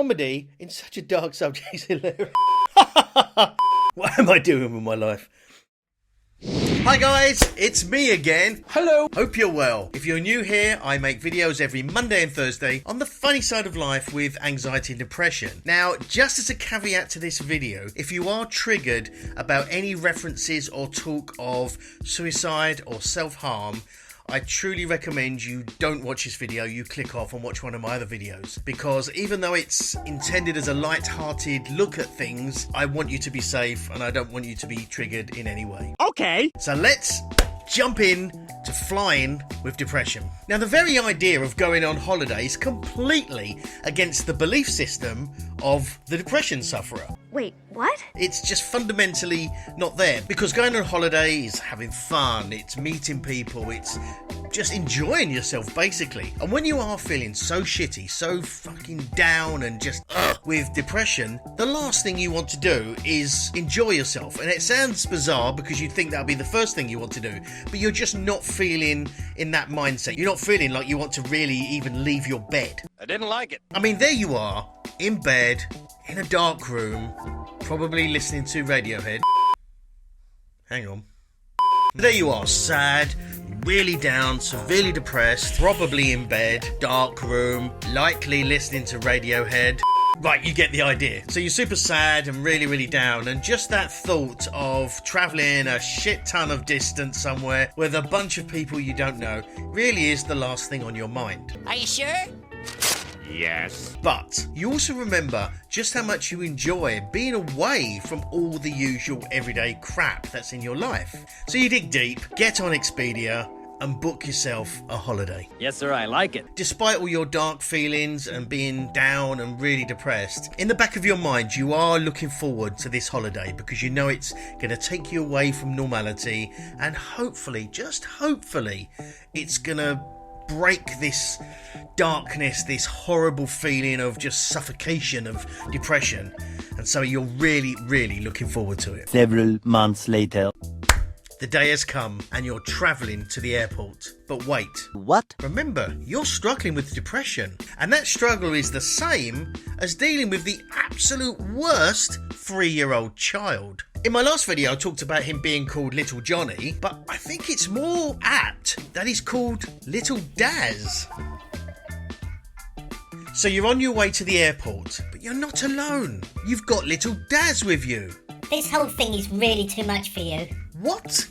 comedy in such a dark subject is hilarious. What am I doing with my life? Hi guys, it's me again. Hello. Hope you're well. If you're new here, I make videos every Monday and Thursday on the funny side of life with anxiety and depression. Now, just as a caveat to this video, if you are triggered about any references or talk of suicide or self-harm, I truly recommend you don't watch this video, you click off and watch one of my other videos. Because even though it's intended as a light-hearted look at things, I want you to be safe and I don't want you to be triggered in any way. Okay. So let's jump in to flying with depression. Now, the very idea of going on holiday is completely against the belief system of the depression sufferer. Wait, what? It's just fundamentally not there, because going on holiday is having fun, it's meeting people, it's just enjoying yourself basically. And when you are feeling so shitty, so fucking down and just with depression, the last thing you want to do is enjoy yourself. And it sounds bizarre because you'd think that would be the first thing you want to do, but you're just not feeling in that mindset. You're not feeling like you want to really even leave your bed. I didn't like it. I mean, there you are, in bed, in a dark room, probably listening to Radiohead. Hang on. There you are, sad, really down, severely depressed, probably in bed, dark room, likely listening to Radiohead. Right, you get the idea. So you're super sad and really, really down, and just that thought of travelling a shit ton of distance somewhere with a bunch of people you don't know really is the last thing on your mind. Are you sure? Yes. But you also remember just how much you enjoy being away from all the usual everyday crap that's in your life. So you dig deep, get on Expedia, and book yourself a holiday. Yes, sir, I like it. Despite all your dark feelings and being down and really depressed, in the back of your mind you are looking forward to this holiday because you know it's going to take you away from normality, and hopefully, just hopefully, it's going to break this darkness, this horrible feeling of just suffocation, of depression. And so you're really, really looking forward to it. Several months later. The day has come and you're travelling to the airport. But wait. What? Remember, you're struggling with depression. And that struggle is the same as dealing with the absolute worst 3-year-old child. In my last video I talked about him being called Little Johnny, but I think it's more apt that he's called Little Daz. So you're on your way to the airport, but you're not alone. You've got Little Daz with you. This whole thing is really too much for you. What?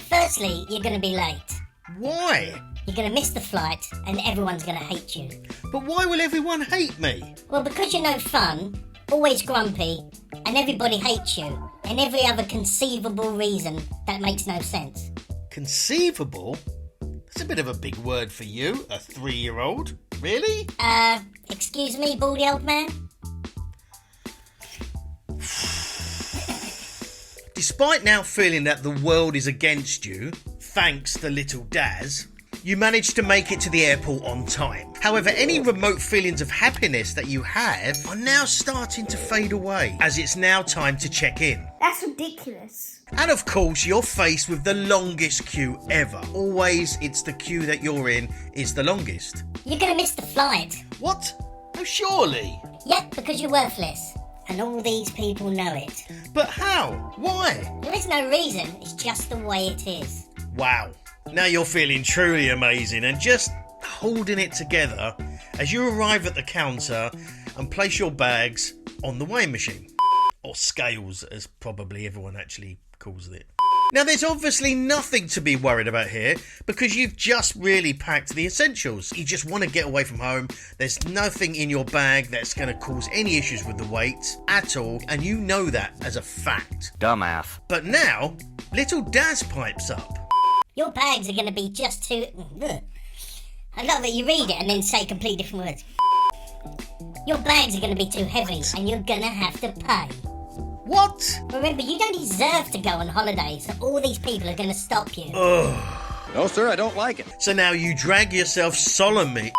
Firstly, you're going to be late. Why? You're going to miss the flight and everyone's going to hate you. But why will everyone hate me? Well, because you're no fun, always grumpy, and everybody hates you, and every other conceivable reason that makes no sense. Conceivable? That's a bit of a big word for you, a 3-year-old. Really? Excuse me, baldy old man? Despite now feeling that the world is against you, thanks to Little Daz, you managed to make it to the airport on time. However, any remote feelings of happiness that you have are now starting to fade away, as it's now time to check in. That's ridiculous. And of course, you're faced with the longest queue ever. Always, it's the queue that you're in is the longest. You're going to miss the flight. What? Oh, surely. Yep, because you're worthless. And all these people know it. But how? Why? There is no reason, it's just the way it is. Wow. Now you're feeling truly amazing and just holding it together as you arrive at the counter and place your bags on the weighing machine. Or scales, as probably everyone actually calls it. Now there's obviously nothing to be worried about here because you've just really packed the essentials. You just want to get away from home. There's nothing in your bag that's going to cause any issues with the weight at all, and you know that as a fact. Dumbass. But now, Little Daz pipes up. Your bags are going to be just too... I love that you read it and then say completely different words. Your bags are going to be too heavy and you're going to have to pay. What? Remember, you don't deserve to go on holiday, so all these people are going to stop you. Ugh. No, sir, I don't like it. So now you drag yourself solemnly.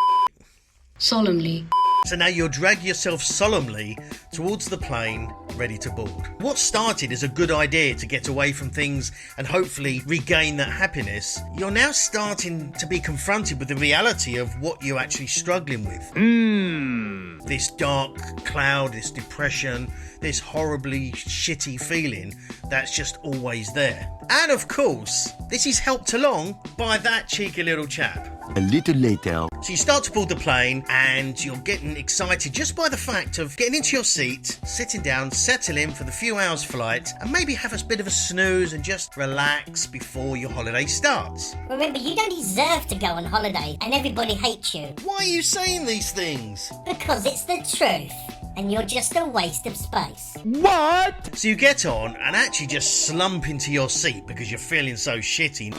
Solemnly. So now you'll drag yourself solemnly towards the plane ready to board. What started as a good idea to get away from things and hopefully regain that happiness, you're now starting to be confronted with the reality of what you're actually struggling with. This dark cloud, this depression, this horribly shitty feeling that's just always there. And of course, this is helped along by that cheeky little chap. A little later. So you start to board the plane and you're getting excited just by the fact of getting into your seat, sitting down, settle in for the few hours flight, and maybe have a bit of a snooze and just relax before your holiday starts. Remember, you don't deserve to go on holiday and everybody hates you. Why are you saying these things? Because it's the truth. And you're just a waste of space. What? So you get on and actually just slump into your seat because you're feeling so shitty.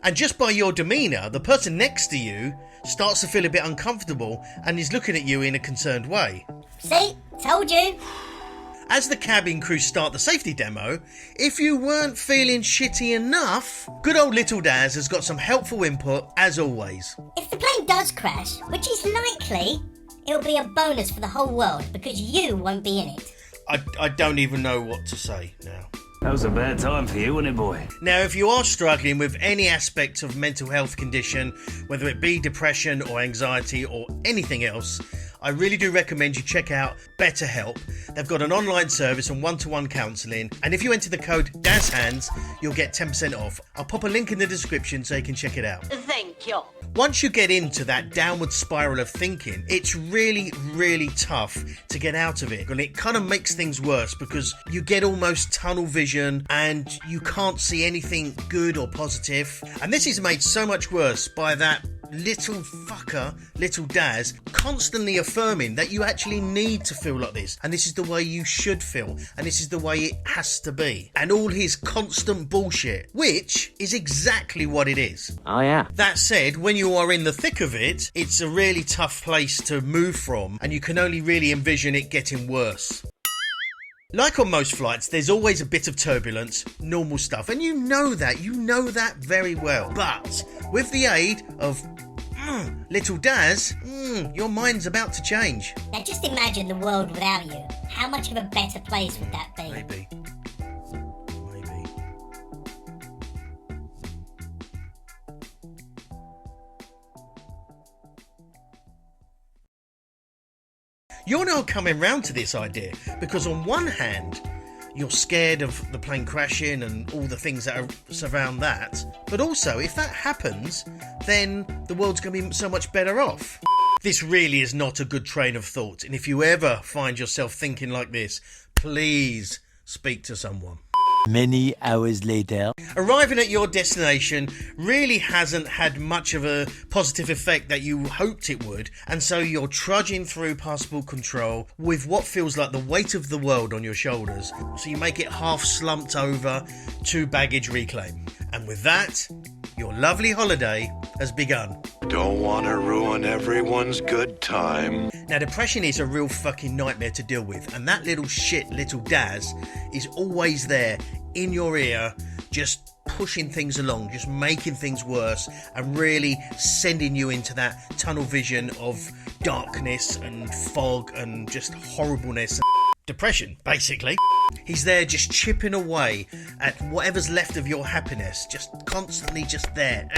And just by your demeanour, the person next to you starts to feel a bit uncomfortable and is looking at you in a concerned way. See? Told you. As the cabin crew start the safety demo, if you weren't feeling shitty enough, good old Little Daz has got some helpful input as always. If the plane does crash, which is likely, it'll be a bonus for the whole world because you won't be in it. I don't even know what to say now. That was a bad time for you, wasn't it, boy? Now, if you are struggling with any aspect of mental health condition, whether it be depression or anxiety or anything else, I really do recommend you check out BetterHelp. They've got an online service and one-to-one counselling, and if you enter the code DAZHANDS, you'll get 10% off. I'll pop a link in the description so you can check it out. Thank you. Once you get into that downward spiral of thinking, it's really, really tough to get out of it. And it kind of makes things worse because you get almost tunnel vision and you can't see anything good or positive. And this is made so much worse by that little fucker, Little Daz, constantly affirming that you actually need to feel like this, and this is the way you should feel, and this is the way it has to be, and all his constant bullshit, which is exactly what it is. Oh, yeah. That said, when you are in the thick of it, it's a really tough place to move from, and you can only really envision it getting worse. Like on most flights, there's always a bit of turbulence, normal stuff, and you know that very well. But with the aid of Little Daz, your mind's about to change. Now just imagine the world without you. How much of a better place would that be? Maybe. You're now coming round to this idea because on one hand, you're scared of the plane crashing and all the things that surround that, but also if that happens, then the world's going to be so much better off. This really is not a good train of thought, and if you ever find yourself thinking like this, please speak to someone. Many hours later. Arriving at your destination really hasn't had much of a positive effect that you hoped it would, and so you're trudging through passport control with what feels like the weight of the world on your shoulders, so you make it half slumped over to baggage reclaim. And with that, your lovely holiday has begun. Don't want to ruin everyone's good time. Now, depression is a real fucking nightmare to deal with, and that little shit, Little Daz, is always there in your ear, just pushing things along, just making things worse, and really sending you into that tunnel vision of darkness and fog and just horribleness and depression, basically. He's there just chipping away at whatever's left of your happiness, just constantly just there,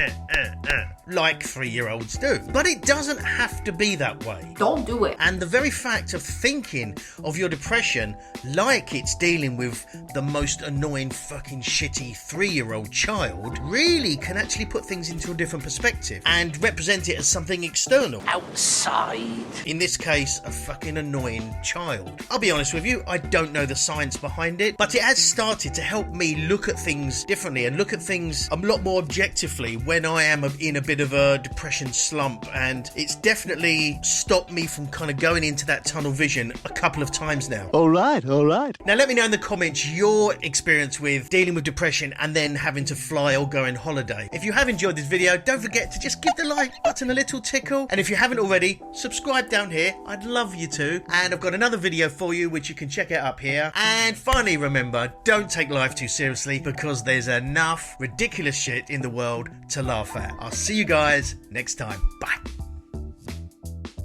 like 3-year-olds do. But it doesn't have to be that way. Don't do it. And the very fact of thinking of your depression like it's dealing with the most annoying fucking shitty 3-year-old child really can actually put things into a different perspective and represent it as something external. Outside. In this case, a fucking annoying child. I'll be honest with you, I don't know the science behind it, but it has started to help me look at things differently and look at things a lot more objectively when I am in a bit of a depression slump, and it's definitely stopped me from kind of going into that tunnel vision a couple of times now. All right. Now let me know in the comments your experience with dealing with depression and then having to fly or go on holiday. If you have enjoyed this video, don't forget to just give the like button a little tickle, and if you haven't already, subscribe down here. I'd love you to. And I've got another video for you which you can check out up here. And finally, remember, don't take life too seriously because there's enough ridiculous shit in the world to laugh at. I'll see you guys next time. Bye.